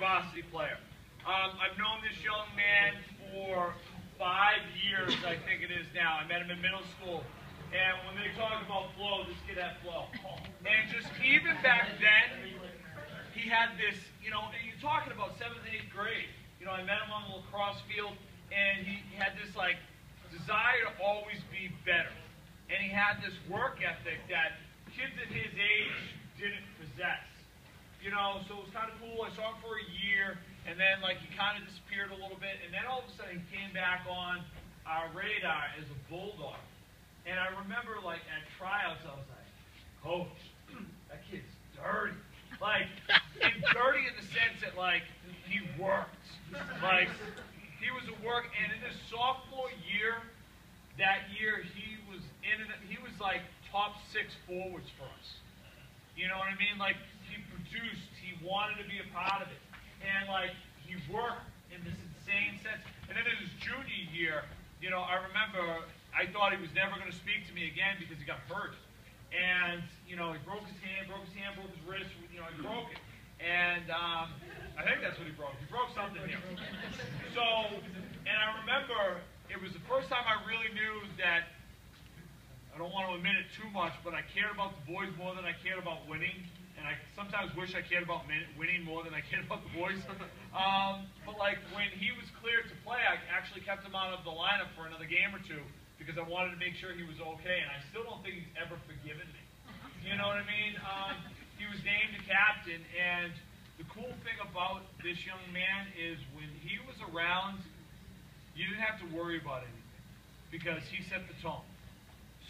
varsity player. I've known this young man for 5 years, I think it is now. I met him in middle school. And when they talk about flow, this kid had flow. And just even back then, he had this, you know, you're talking about 7th and 8th grade. You know, I met him on the lacrosse field, and he had this, like, desire to always be better. And he had this work ethic that kids at his age didn't possess. You know, so it was kind of cool. I saw him for a year, and then, like, he kind of disappeared a little bit. And then all of a sudden, he came back on our radar as a Bulldog. And I remember, like, at tryouts, I was like, Coach, that kid's dirty. Like, and dirty in the sense that, like, he worked. Like, he was a work, and in his sophomore year, that year, he was like top 6 forwards for us. You know what I mean? Like, he produced, he wanted to be a part of it. And, like, he worked in this insane sense. And then in his junior year, you know, I remember I thought he was never going to speak to me again because he got hurt. And, you know, he broke his hand, broke his wrist, you know, he broke it. And I think that's what he broke. He broke something here. So, and I remember it was the first time I really knew that, I don't want to admit it too much, but I cared about the boys more than I cared about winning. And I sometimes wish I cared about winning more than I cared about the boys. But, like, when he was cleared to play, I actually kept him out of the lineup for another game or two because I wanted to make sure he was okay. And I still don't think he's ever forgiven me. You know what I mean? He was named a captain, and the cool thing about this young man is when he was around, you didn't have to worry about anything because he set the tone.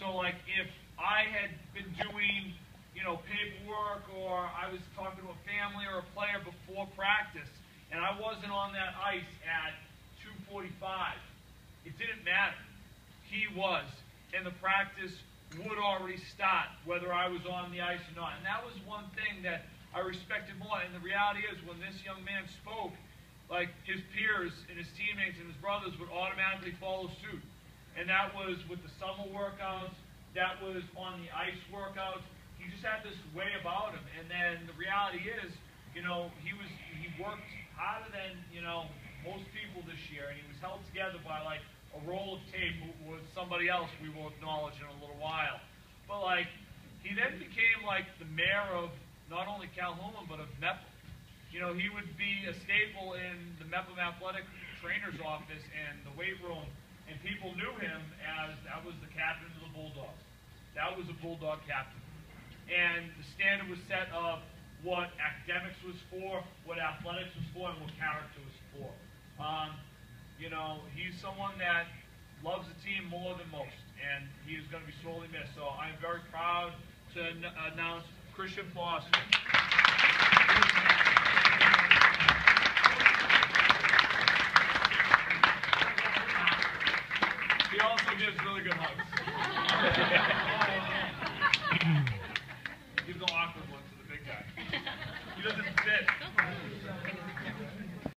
So, like, if I had been doing, you know, paperwork or I was talking to a family or a player before practice and I wasn't on that ice at 2:45, it didn't matter. He was, and the practice would already start whether I was on the ice or not. And that was one thing that I respected more. And the reality is when this young man spoke, like, his peers and his teammates and his brothers would automatically follow suit. And that was with the summer workouts, that was on the ice workouts. He just had this way about him. And then the reality is, you know, he worked harder than, you know, most people this year, and he was held together by, like, a roll of tape with somebody else we will acknowledge in a little while. But, like, he then became, like, the mayor of not only Calhoun, but of Mepham. You know, he would be a staple in the Mepham athletic trainer's office and the weight room, and people knew him as that was the captain of the Bulldogs. That was a Bulldog captain. And the standard was set of what academics was for, what athletics was for, and what character was for. You know, he's someone that loves the team more than most, and he is going to be sorely missed. So I'm very proud to announce Christian Foster. He also gives really good hugs. Gives the awkward ones to the big guy. He doesn't fit.